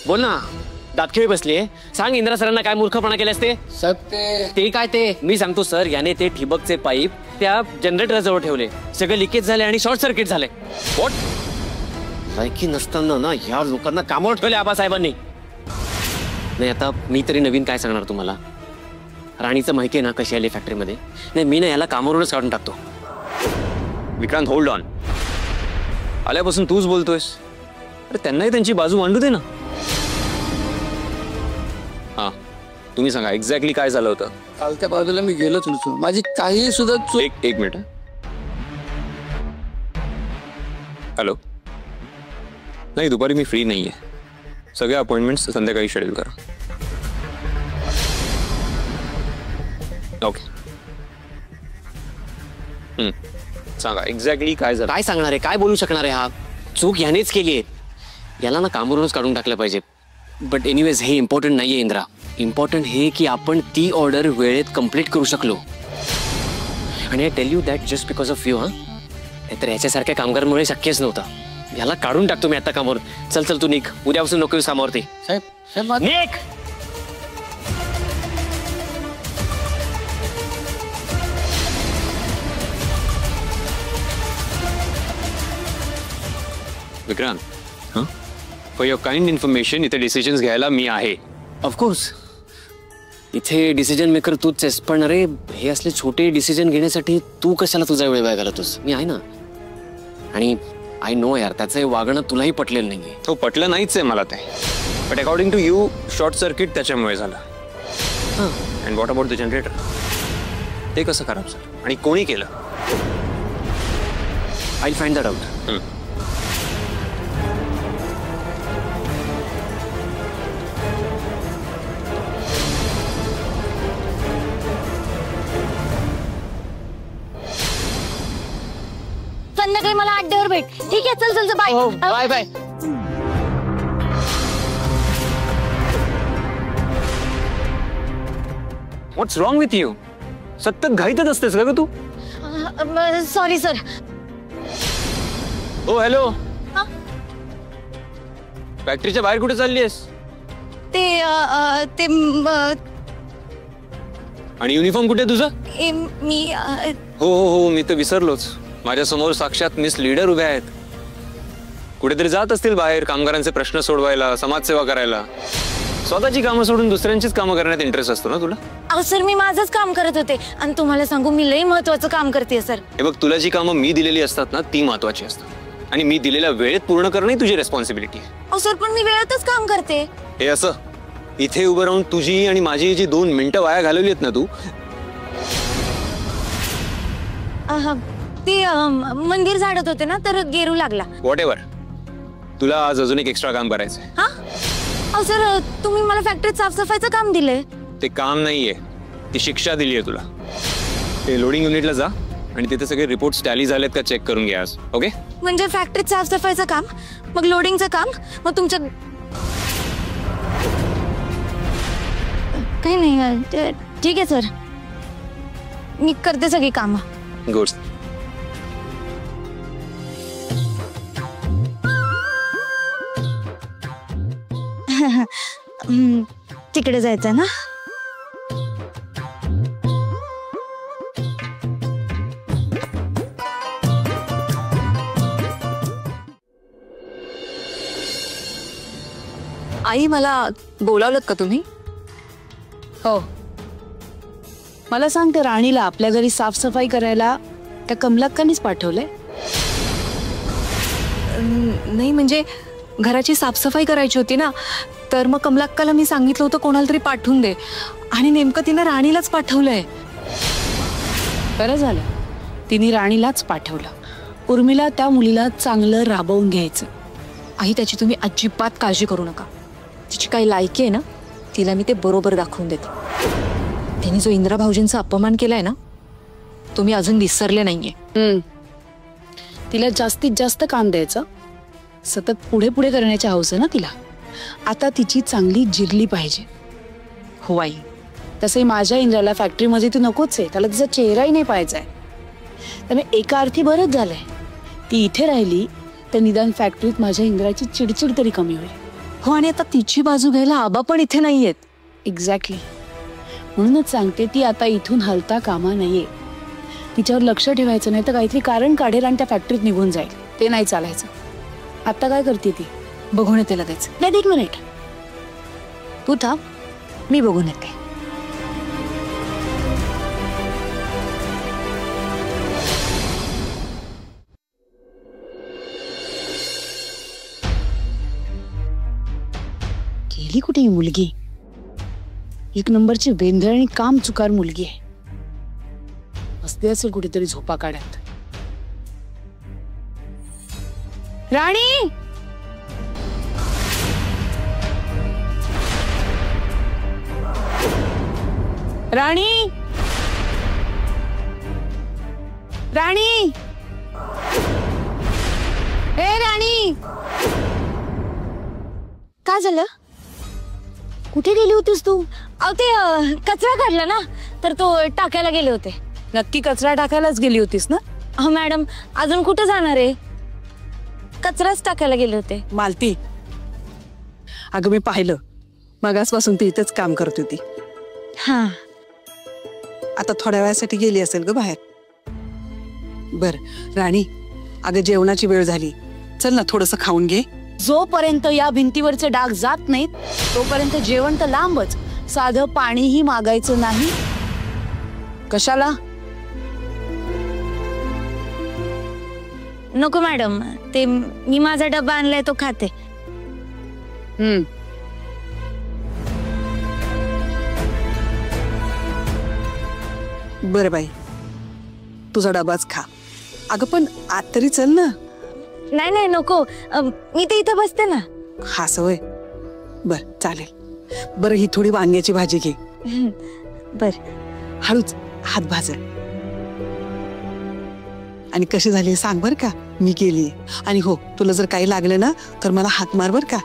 बोल ना, दातखिळी बसलीये. सांग इंदिरा सरांना काय मूर्खपणा केल्यास ते. सर ते काय ते मी सांगतो सर. याने ते ठिबकचे पाईप त्या जनरेटर जवळ ठेवले, सगळे लिकेज झाले आणि शॉर्ट सर्किट झाले. व्हॉट? लायकी नसताना ना या लोकांना कामावर ठेवले आबासाहेबांनी. नाही आता मी तरी नवीन काय सांगणार तुम्हाला. राणीचं माहिती आहे ना कशी आली फॅक्टरीमध्ये. नाही मी ना याला कामावरूनच काढून टाकतो. Vikrant hold on. आल्यापासून तूच बोलतोयस. अरे त्यांनाही त्यांची बाजू मांडू दे ना. हा तुम्ही सांगा एक्झॅक्टली काय झालं होतं. कालच्या बाजूला मी गेलोच नसतो. माझी काही सुद्धा एक मिनिट. हॅलो. नाही दुपारी मी फ्री नाहीये. सगळ्या अपॉइंटमेंट्स संध्याकाळी शेड्यूल करा. ओके. सांगा एक्झॅक्टली काय झालं. काय सांगणार आहे, काय बोलू शकणार आहे. हा चूक यानेच केली आहे. याला ना कामावरूनच काढून टाकलं पाहिजे. बट एनिवेज हे इम्पॉर्टंट नाहीये इंद्रा. इम्पॉर्टंट हे की आपण ती ऑर्डर वेळेत कंप्लीट करू शकलो. आणि I tell you that just because of you. हा तर याच्यासारख्या कामगारांमुळे शक्यच नव्हतं. याला काढून टाकतो मी आता कामावर. चल चल तू निघ. उद्यापासून नको कामावरती. साहेब निघ. Vikrant, for your kind information इथे डिसिजन्स घ्यायला मी आहे. ऑफकोर्स इथे डिसिजन मेकर तूच आहेस. पण अरे हे असले छोटे डिसिजन घेण्यासाठी तू कशाला तुझा वेळ वाया घालवतोस. मी आहे ना. आणि आय नो यार त्याचं वागणं तुलाही पटलेलं नाहीये. तो पटलं नाहीच आहे मला ते. But according to you short circuit त्याच्यामुळे झालं. And what about the generator. ते कसं खराब झालं आणि कोणी केलं. I find that out. संध्याकाळी मला अड्ड्यावर भेट. ठीक आहे चल चल bye. Bye bye. What's wrong with you. सतत घाईतच असतेस का ग तू. Sorry sir. ओ हॅलो. फॅक्टरीच्या बाहेर कुठे चालली आहेस. ते आणि युनिफॉर्म कुठे तुझं. मी हो हो हो मी तर विसरलोच. माझ्या समोर साक्षात मिस लीडर उभ्या आहेत. कुठेतरी जात असतील बाहेर कामगारांचे प्रश्न सोडवायला, समाजसेवा करायला. स्वतःची कामं सोडून दुसऱ्यांचीच कामं करण्यात इंटरेस्ट असतो ना तुला. अहो सर मी माझंच काम करत होते आणि तुम्हाला सांगू मी लई महत्वाचं काम करते सर. हे बघ तुला जी कामं मी दिलेली असतात ना ती महत्वाची असतात आणि मी दिलेल्या वेळेत पूर्ण करणे तुझी रेस्पॉन्सिबिलिटी आहे. अहो सर पण मी वेळेतच काम करते. हे असं इथे उभं राहून तुझी आणि माझी जी 2 मिनिटं वाया घालवली आहेत ना तू. ते मंदिर झाडत होते ना तर गेरू लागला. What ever. तुला आज अजून एक एक्स्ट्रा काम करायचंय. हा अहो सर तुम्ही मला फॅक्टरीत साफसफाईचं काम दिलंय. ते काम नाहीये ती शिक्षा दिली आहे तुला. ते लोडिंग युनिटला जा आणि तिथे सगळे रिपोर्ट्स टॅली झालेत का चेक करून घ्या आज. ओके. म्हणजे फॅक्टरीत साफसफाईचं काम मग लोडिंगचं काम मग तुमच्या काही नाही. ठीक आहे सर मी करते सगळी कामं. गुड. तिकडे जायचं ना. आई मला बोलावलत का तुम्ही. हो मला सांग त्या राणीला आपल्या घरी साफसफाई करायला त्या कमलाक्कानीच पाठवलंय. नाही म्हणजे घराची साफसफाई करायची होती ना तर मग कमलाक्काला मी सांगितलं होतं कोणाला तरी पाठवून दे आणि नेमकं तिने राणीलाच पाठवलंय. बरं झालं तिने राणीलाच पाठवलं. उर्मिला त्या मुलीला चांगलं राबवून घ्यायचं. आई त्याची तुम्ही अजिबात काळजी करू नका. तिची काही लायकी आहे ना तिला मी ते बरोबर दाखवून देते. तिने जो इंदिरा भाऊजींचा अपमान केलाय ना तो मी अजून विसरले नाहीये. तिला जास्तीत जास्त काम द्यायचं. सतत पुढे पुढे करण्याची हौस आहे ना तिला. आता तिची चांगली जिरली पाहिजे. हो आई. तसे माझ्या इंद्राला फॅक्टरीमध्ये तू नकोच आहे. त्याला तिचा चेहराही नाही पाहायचाय. त्यामुळे एका अर्थी बरंच झालंय ती इथे राहिली तर निदान फॅक्टरीत माझ्या इंद्राची चिडचिड तरी कमी होईल. हो, आणि आता तिची बाजू घ्यायला आबा पण इथे नाहीयेत. एक्झॅक्टली, म्हणूनच सांगते ती आता इथून हलता कामा नाहीये. तिच्यावर लक्ष ठेवायचं नाही तर काहीतरी कारण काढेल आणि त्या फॅक्टरीत निघून जाईल. ते नाही चालायचं. आता काय करते ती? बघून येते लगेच. नाही, 1 मिनिट. तू थांब, मी बघून येते. गेली कुठे ही मुलगी? 1 नंबरची वेंधळ आणि काम चुकार मुलगी आहे. बसते असेल कुठेतरी झोपा काढत. राणी, राणी, राणी, ए राणी, काय झालं? कुठे गेली होतीस तू? अहो ते कचरा काढला ना, तर तो टाकायला गेले होते. नक्की कचरा टाकायलाच गेली होतीस ना? अहो मॅडम, अजून कुठे जाणार आहे? कचराच टाकायला गेले होते. मालती, अगं मी पाहिलं, मगासपासून ती इथेच काम करत होती. हा, आता थोड्या वेळासाठी गेली असेल ग बाहेर. बर राणी, अगं जेवणाची वेळ झाली, चल ना थोडस खाऊन घे. जोपर्यंत या भिंतीवरचे डाग जात नाहीत तोपर्यंत जेवण तर लांबच, साधं पाणीही मागायचं नाही. कशाला? नको मॅडम, ते मी माझा डब्बा आणलाय तो खाते. बरं बाई, तुझा डबाच खा. अगं पण आत तरी चल ना. नाही नाही नको, मी ते इथं बसते ना. हा सवय. बर चालेल. बरं ही थोडी वांग्याची भाजी घे. बर, हळूच, हात भाजल. आणि कशी झाली सांग बर का, मी केली. आणि हो, तुला जर काही लागलं ना तर मला हाक मार बर का,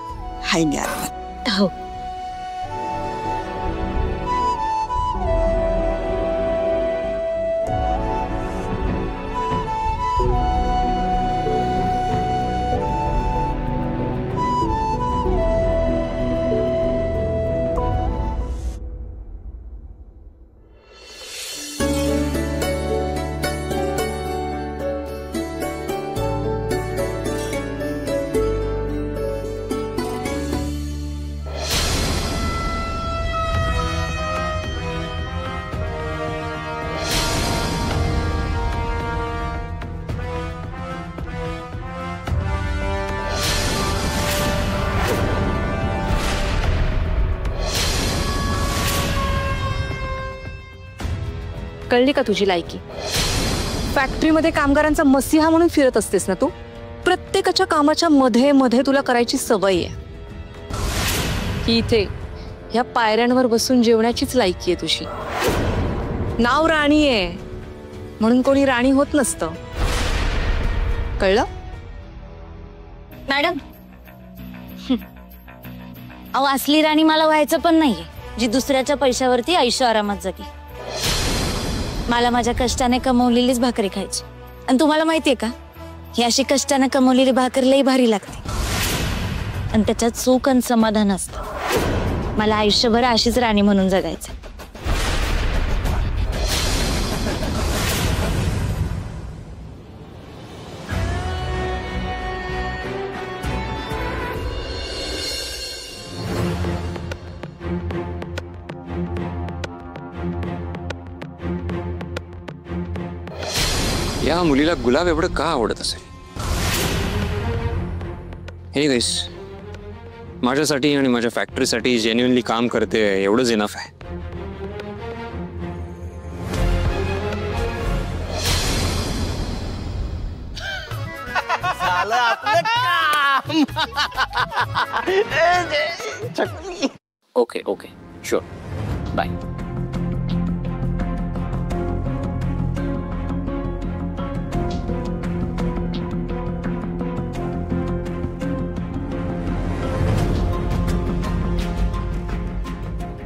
हाय मी आत. हो. कळली का तुझी लायकी? फॅक्टरीमध्ये कामगारांचा मसिहा म्हणून फिरत असतेस ना तू. प्रत्येकाच्या कामाच्या मध्ये मध्ये तुला करायची सवय आहे. ही इथे ह्या पायऱ्यांवर बसून जेवण्याचीच लायकी आहे तुझी. नाव राणी आहे म्हणून कोणी राणी होत नसतं, कळलं? मॅडम, अहो असली राणी मला व्हायचं पण नाहीये जी दुसऱ्याच्या पैशावरती आयुष्य आरामात जगी. मला माझ्या कष्टाने कमवलेलीच भाकरी खायची. आणि तुम्हाला माहितीये का, ही अशी कष्टाने कमवलेली भाकर लई भारी लागते आणि त्याच्यात सुख आणि समाधान असतं. मला आयुष्यभर अशीच राणी म्हणून जगायचं. या मुलीला गुलाब एवढं का आवडत असेल? हे गाईस, माझ्यासाठी आणि माझ्या फॅक्टरीसाठी जेन्युइनली काम करते, एवढंच इनफ आहे. झालं आपलं काम. Okay okay, sure, bye.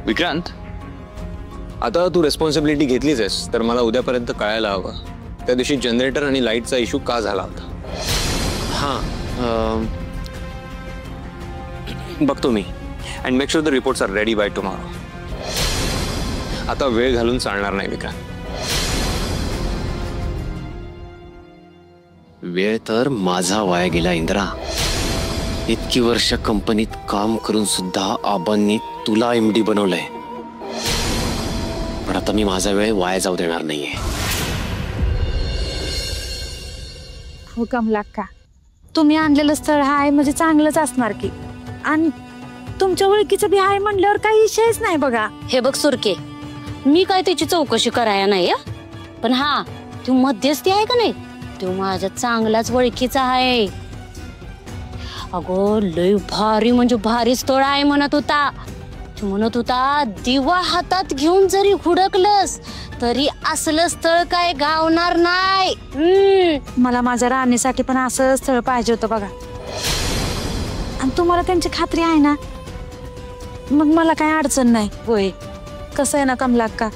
Vikrant, आता तू रेस्पॉन्सिबिलिटी घेतलीच आहेस तर मला उद्यापर्यंत कळायला हवं त्या दिवशी जनरेटर आणि लाईटचा इश्यू का झाला होता. हां, बघतो मी. And make sure the reports are ready by tomorrow. आता वेळ घालून चालणार नाही विक्रांत. वेळ तर माझा वाया गेला इंद्रा. इतकी वर्ष कंपनीत काम करून सुद्धा आबांनी तुला MD बनवलंय. पण आता मी माझा वेळ वाया जाऊ देणार नाहीये. हो कमला का, तुम्ही आणलेलं स्थळ आहे म्हणजे चांगलंच असणार की. आणि तुमच्या ओळखीचं बी आहे म्हणल्यावर काही विषयच नाही बघा. हे बघ सुरके, मी काय त्याची चौकशी करायला नाही. पण हा तू मध्यस्थी आहे का नाही, तो माझ्या चांगलाच ओळखीचा आहे. अगो लय भारी म्हणजे भारी स्थळ आहे म्हणत होता. तू म्हणत होता दिवा हातात घेऊन जरी हुडकलस तरी असलं स्थळ काय गावणार नाही. मला माझ्या राणीसाठी पण असं स्थळ पाहिजे होतं बघा. आणि तुम्हाला त्यांची खात्री आहे ना, मग मला काही अडचण नाही. होय, कसं आहे ना कमला अक्का,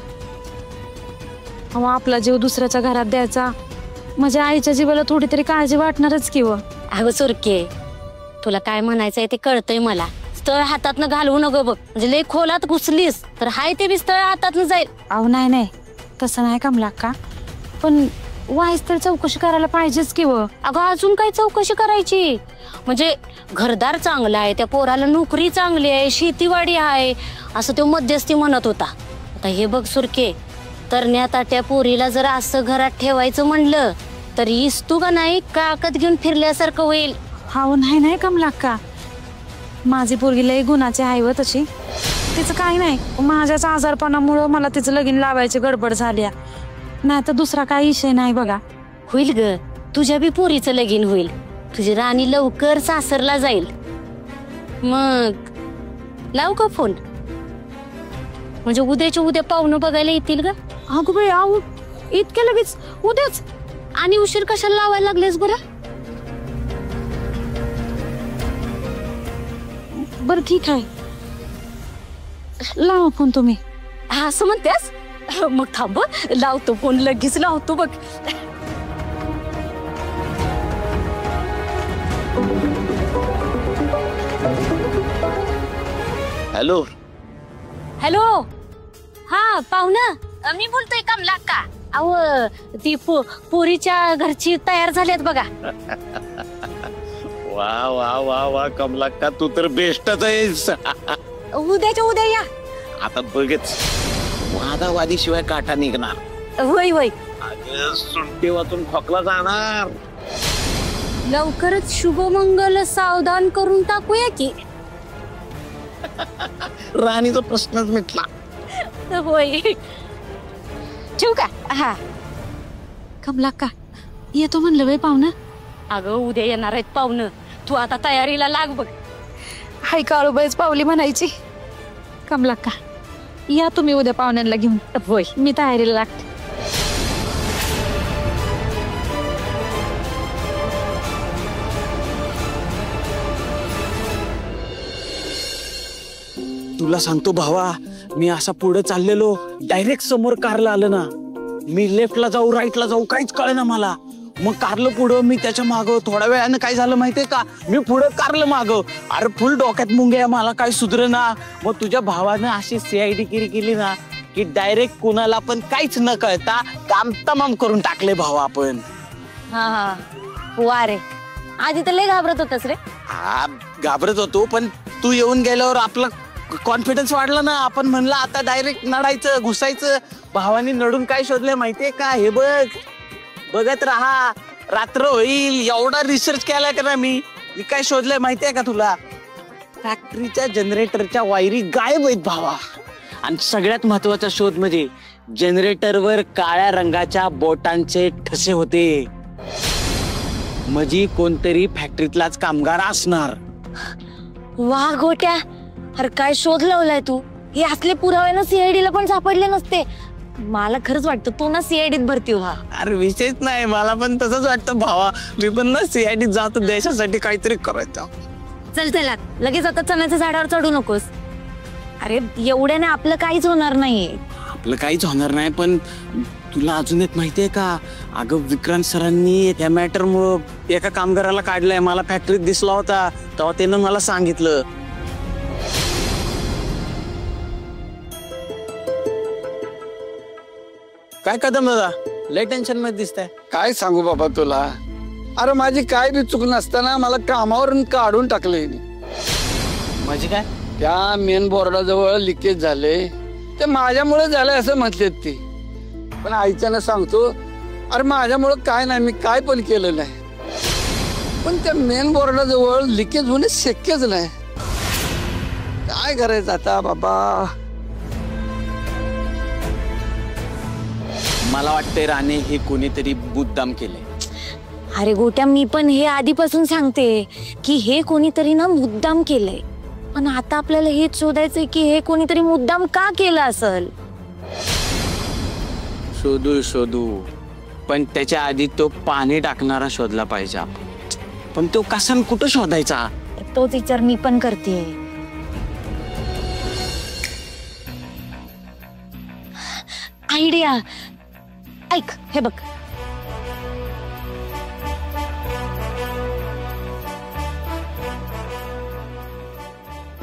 आपला जीव दुसऱ्याच्या घरात द्यायचा म्हणजे आईच्या जीवाला थोडी तरी काळजी वाटणारच की. अगं सुरके, तुला काय म्हणायचंय ते कळतंय मला. स्थळ हातातनं घालवू नको बघ, म्हणजे लय खोलात घुसलीस तर हाय ते बी स्थळ हातातनं जाईल. अहो नाही नाही, तसं नाही कमला अक्का, पण वाईस तर चौकशी करायला पाहिजेच की. अगं अजून काय चौकशी करायची, म्हणजे घरदार चांगला आहे, त्या पोराला नोकरी चांगली आहे, शेतीवाडी आहे, असं तो मध्यस्थी म्हणत होता. आता हे बघ सुरके, तरण्या ताट्या पोरीला जर असं घरात ठेवायचं म्हणलं तर तू का नाही काकत घेऊन फिरल्यासारखं होईल. हो नाही नाही कमला अक्का, माझी पोरगी लय गुणाची आहे व तशी. तिचं काही नाही, माझ्याच आजारपणामुळं मला तिचं लगीन लावायची गडबड झाली, नाही तर दुसरा काही विषय नाही बघा. होईल ग, तुझ्या बी पोरीचं लगीन होईल. तुझी राणी लवकर सासरला जाईल. मग लावू का फोन, म्हणजे उद्याच्या उद्या पाहुणं बघायला येतील ग. अगं बाई, आऊ इतक्या लगेच उद्याच? आणि उशीर कशाला लावायला लागलेस बरं? बरं ठीक आहे, लावा फोन तुम्ही. हा असं म्हणतेस, मग थांब लावतो फोन, लगेच लावतो बघ. हॅलो हॅलो, हा पाहुणं, मी बोलतोय कमला का. अहो ती पोरीच्या घरची तयार झाल्यात बघा. वा वा वा वा कमलाक्का, तू तर बेस्टच आहेस. उद्याच्या उद्या या. आता बघच वादावादी शिवाय काटा निघणार. वय वय, सुट्टी वाचून खोकला जाणार. लवकरच शुभमंगल सावधान करून टाकूया की. राणीचा प्रश्नच मिटला. होय, ठेवू का. हा कमला अक्का, येतो म्हणलं बाई पाहुणं. अगं उद्या येणार आहेत पाहुणं, तू आता तयारीला लाग बघ. हाय काळूबाईच पावली म्हणायची. कमला अक्का, या तुम्ही उद्या पाहुण्यांना घेऊन. होय, मी तयारीला लागते. तुला सांगतो भावा, मी असा पुढे चाललेलो, डायरेक्ट समोर कारला आलं ना. मी लेफ्टला जाऊ राईटला जाऊ काहीच कळे ना मला. मग कारलं पुढं, मी त्याच्या मागं. थोड्या वेळानं काय झालं माहितीये का, मी पुढं कारलं मागं. अरे फुल डोक्यात मुंग्या, मला काय सुधर ना. मग तुझ्या भावानं अशी CID गिरी केली ना की डायरेक्ट कुणाला पण काहीच न कळता काम तमाम करून टाकले भावा आपण. हा हा, वा रे, आधी तर लय घाबरत होतास रे. हा घाबरत होतो, पण तू येऊन गेल्यावर आपला कॉन्फिडन्स वाढला ना. आपण म्हणलं आता डायरेक्ट नडायचं, घुसायचं. भावानी नडून काय शोधलंय माहितीये का, हे बघ, बघत राहा, रात्र होईल. एवढा रिसर्च केलाय का मी काय शोधलंय माहितीये का तुला. फॅक्टरीच्या जनरेटरच्या वायरी गायब आहेत भावा. आणि सगळ्यात महत्वाचा शोध म्हणजे जनरेटरवर काळ्या रंगाच्या बोटांचे ठसे होते. म्हणजे कोणतरी फॅक्टरीतलाच कामगार असणार. वा गोट्या, अरे काय शोध लावलाय तू. हे असले पुरावे ना CID ला पण सापडले नसते. मला खरंच वाटतं तू ना CID भरती व्हा. अरे विषयच नाही, मला पण तसंच वाटतं भावा. मी पण ना CID जातो, देशासाठी काहीतरी करायचं. चल चला, लगेच आता चण्याच्या झाडावर चढू नकोस. अरे एवढ्याने आपलं काहीच होणार नाहीये. आपलं काहीच होणार नाही, पण तुला अजून एक माहितीये का, अगं विक्रांत सरांनी त्या मॅटरमुळं एका कामगाराला काढलंय. मला फॅक्टरीत दिसला होता तेव्हा त्यानं मला सांगितलं. काय कदम दादा लय टेन्शन मध्ये दिसताय. काय सांगू बाबा तुला, अरे माझी काय बी चूक नसताना मला कामावरून काढून टाकले. म्हणजे काय? त्या मेन बोर्डाजवळ लिकेज झाले, ते माझ्यामुळे झालंय असं म्हटलेत ते. पण आईच्यानं सांगतो, अरे माझ्यामुळे काय नाही, मी काय पण केलं नाही. पण त्या मेन बोर्डाजवळ लिकेज होणे शक्यच नाही. काय करायचं आता बाबा. मला वाटतंय राणे हे कोणीतरी मुद्दाम केले. अरे गोट्या, मी पण हे आधीपासून सांगते की हे कोणीतरी ना मुद्दाम केलंय. पण आता आपल्याला हेच शोधायचंय की हे कोणीतरी मुद्दाम का केलं असेल. शोधू पण त्याच्या आधी तो पाणी टाकणारा शोधला पाहिजे आपण. पण तो कसा कुठं शोधायचा तोच विचार मी पण करते. आयडिया, ऐक हे बघ.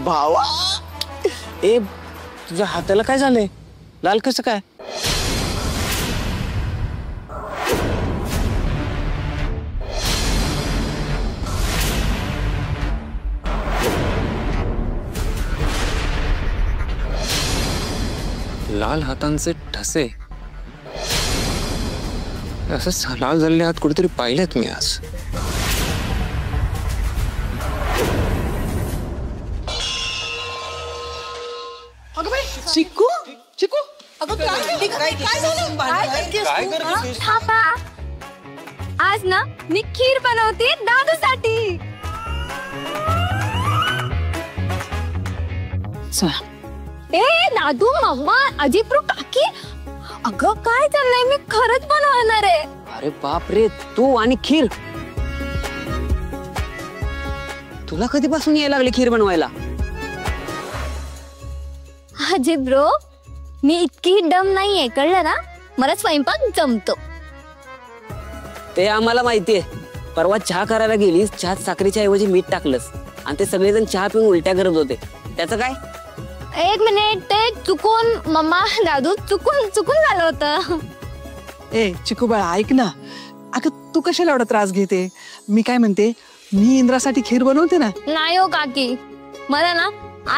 भावा, ए तुझ्या हाताला काय झालंय? लाल कसं काय? लाल हातांचे ठसे असं लाल झालेले हात कुठेतरी पाहिलेत मी आज. चिकू चिकू अगं काय झालं? आज ना मी खीर बनवते दादूसाठी. ए दादू, मम्मा, अजित, काकी, अगं काय चाललंय? मी खरंच बनवणार आहे. अरे बाप रे, तू आणि खीर? तुला कधीपासून यायला लागली खीर बनवायला? अजित ब्रो, मी इतकी डम नाहीये, कळलं ना? मला स्वयंपाक जमतो. ते आम्हाला माहितीये. परवा चहा करायला गेलीस, चहात साखरेच्या ऐवजी मीठ टाकलंस आणि ते सगळेजण चहा पिऊन उलट्या करत होते. त्याचं काय? एक मिनिट, ते चुकून मम्मा दादू चुकून झालं होतं. ए चिकू बाळा, ऐक ना. अगं तू कशाला एवढा त्रास घेते? मी काय म्हणते, मी इंद्रासाठी खीर बनवते ना. नाही हो काकी, मला ना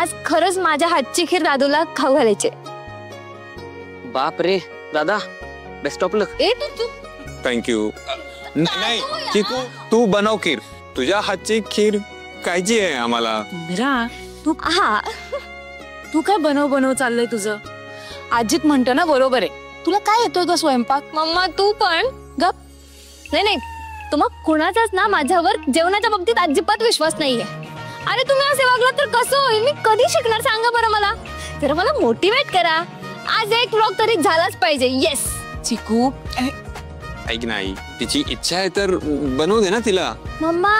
आज खरंच माझ्या हातची खीर दादूला खाऊ घालायचे. बाप रे दादा, बेस्ट ऑफ लक. ए तू थँक्यू. नाही चिकू, तू बनव खीर. तुझ्या हातची खीर कायची आहे आम्हाला. मीरा, हा तू काय बनव चाललंय तुझं? अजित म्हणतो ना बरोबर आहे. तुला काय येतोय ग स्वयंपाक? मम्मा तू पण गप. नाही, तुम्हाला कुणाचाच ना माझ्यावर जेवणाच्या बाबतीत अजिबात विश्वास नाहीये. अरे तुम्ही असे वागलात तर कसं होईल? मी कधी शिकणार सांगा बरं मला. जरा मला मोटिवेट करा. आज एक व्लॉग तरी झालाच पाहिजे. येस चिकू, ऐक नाही, तिची इच्छा आहे तर बनवू दे ना तिला. मम्मा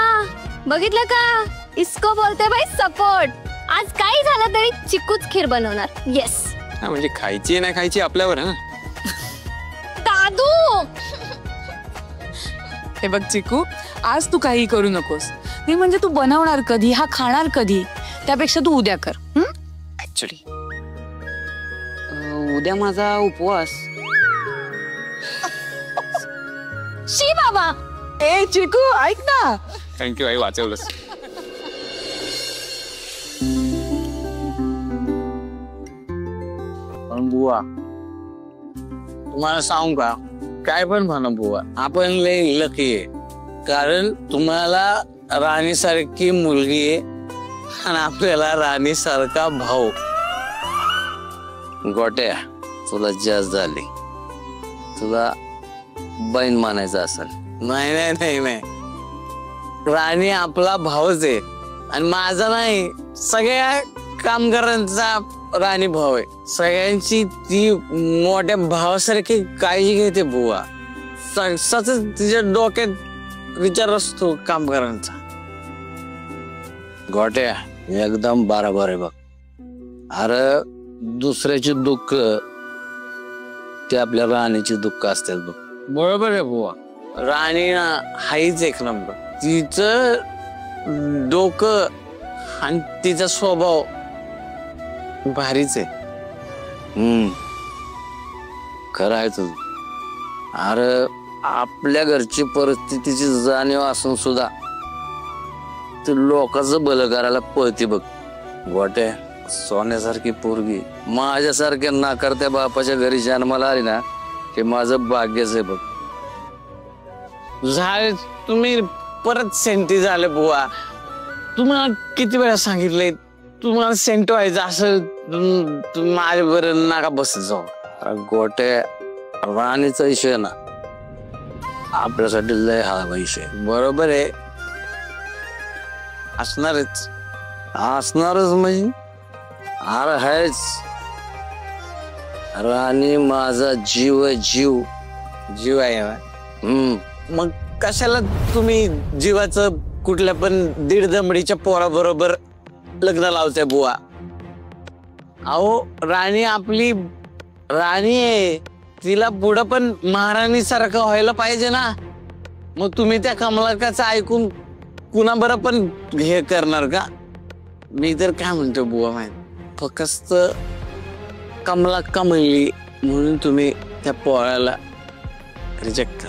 बघितलं का, इसको बोलते बाई सपोर्ट. आज काही झालं तरी चिकूच खीर बनवणार. येस. हा म्हणजे खायची नाही खायची आपल्यावर आहे ना. दादू, हे बघ चिकू, आज तू काही करू नकोस. नाही म्हणजे तू बनवणार कधी, हा खाणार कधी, त्यापेक्षा तू उद्या कर. ऍक्च्युली उद्या माझा उपवास. शी बाबा. ए चिकू ऐक ना. थँक्यू आई, वाचवलंस. पण बुवा, तुम्हाला सांगू का, काय पण म्हणा बुवा, आपण लय लकी आहे. कारण तुम्हाला राणीसारखी मुलगी आहे आणि आपल्याला राणीसारखा भाऊ. गोट्या, तुला जास्त झाली. तुला बहीण मानायचं असेल. नाही, राणी आपला भाऊच आहे आणि माझा नाही, सगळ्या कामगारांचा राणी भाऊ आहे. सगळ्यांची ती मोठ्या भावासारखी काळजी घेते बुवा. सतत तिच्या डोक्यात विचार असतो कामगारांचा. गोट्या, एकदम बरोबर आहे बघ. अरे दुसऱ्याची दुःख ते आपल्या राणीची दुःख असतात बघ. बरोबर आहे बुवा. राणी ना हाईच एक नंबर. तिचं डोकं आणि तिचा स्वभाव भारीच आहे. खरं आहे तुझं. अरे आपल्या घरची परिस्थितीची जाणीव असून सुद्धा तू लोकांचं भलं करायला पळती बघ. गोट्या सोन्यासारखी पोरगी माझ्यासारख्या नाकारत्या बापाच्या घरी जन्माला आली ना, हे माझं भाग्यच आहे बघ. झाले तुम्ही परत सेंटी झाले बुवा. तुम्हाला किती वेळा सांगितलंय तुम्हाला सेंट व्हायचं असं माझ्या बरं नका बसत जाऊ. अरे गोट्या राणीचा विषय ना आपल्यासाठी लय हा विषय. बरोबर आहे, असणारच म्हणजे अरे आहेच. राणी माझा जीव आहे, जीव आहे. मग कशाला तुम्ही जीवाचं कुठल्या पण दीड दमडीच्या पोराबरोबर लग्न लावते बुवा? अहो राणी आपली राणी आहे, तिला पुढं पण महाराणी सारखं व्हायला पाहिजे ना. मग तुम्ही त्या कमलाकाचं ऐकून कुणा बरं पण हे करणार का? मी तर काय म्हणतो बुवा माहित, फक्त कमलाक्का म्हणली म्हणून तुम्ही त्या पोळ्याला रिजेक्ट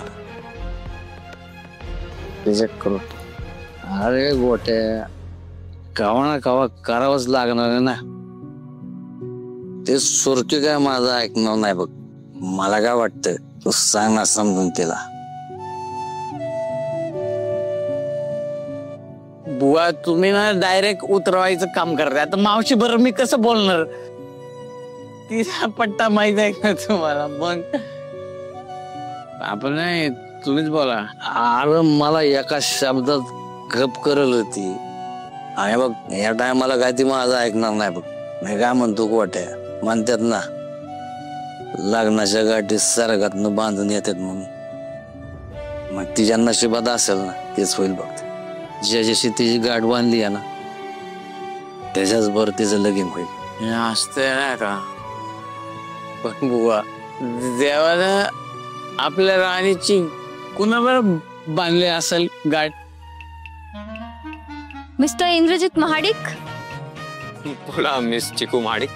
करू. अरे गोट्या कवा ना कवा करावंच लागणार आहे ना. ते सुरती काय माझं ऐकणार नाही बघ. मला काय वाटतं तू सांग ना समजून तिला. बुवा तुम्ही ना डायरेक्ट उतरवायचं काम करताय. आता मावशी बरं मी कसं बोलणार? तिचा पट्टा माहित आहे का तुम्हाला? मग आपण नाही, तुम्हीच बोला. अरे मला एका शब्दात गप करल होती. आणि बघ या टायमाला काय ती माझं ऐकणार नाही बघ. मी काय म्हणतो गोट्या, म्हणतात ना लग्नाच्या गाठी सरगातनं बांधून येतात म्हणून. मग तिच्या नशिबात असेल ना तेच होईल बघ. ज्याच्याशी तिची गाठ बांधली आहे ना त्याच्याच बरं तिचं लगीन होईल. असते ना का? पण बुवा देवानं आपल्या राणीची कुणावर बांधली असेल गाठ? मिस्टर इंद्रजित महाडिक. बोला मिस चिकू महाडिक.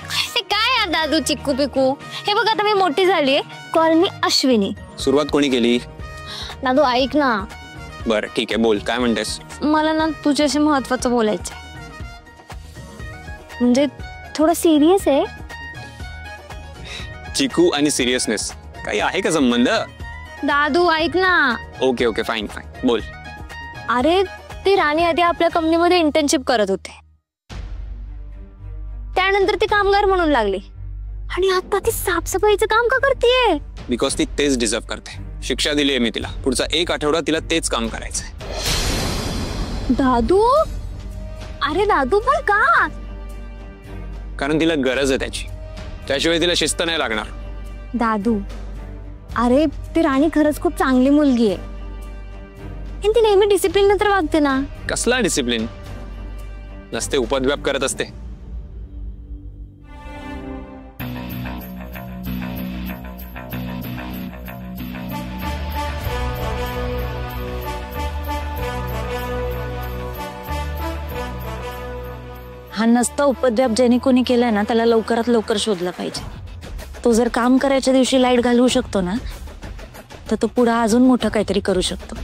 काय दादू चिक्कू पिकू? हे बघ आता मी मोठी झालीये, कॉल मी अश्विनी. सुरुवात कोणी केली? दादू ऐक ना. बरं ठीक आहे, बोल काय म्हणतेस? मला ना तुझ्याशी महत्वाचं बोलायचंय. म्हणजे थोडं सिरियस आहे. चिकू आणि सिरियसनेस काही आहे का संबंध? दादू ऐक ना. ओके ओके फाईन बोल. अरे ती राणी आधी आपल्या कंपनीमध्ये इंटर्नशिप करत होते, त्यानंतर ती कामगार म्हणून लागली आणि आता ती साफसफाईचं काम का करतेय? बिकॉज ती तेच डिझर्व करते. शिक्षा दिली आहे मी तिला. पुढचा 1 आठवडा तिला तेच काम करायचंय. दादू अरे दादू पण का? कारण तिला गरज आहे त्याची. त्याशिवाय तिला शिस्त नाही लागणार. दादू अरे ती राणी खरंच खूप चांगली मुलगी आहे. ती नेहमी डिसिप्लिन नंतर वागते ना. कसला डिसिप्लिन? नसते उपद्व्याप करत असते. हा नसता उपद्व्याप ज्याने कोणी केलाय ना त्याला लवकरात लवकर शोधला पाहिजे. तो जर काम करायच्या दिवशी लाईट घालवू शकतो ना तर तो पुढे अजून मोठं काहीतरी करू शकतो.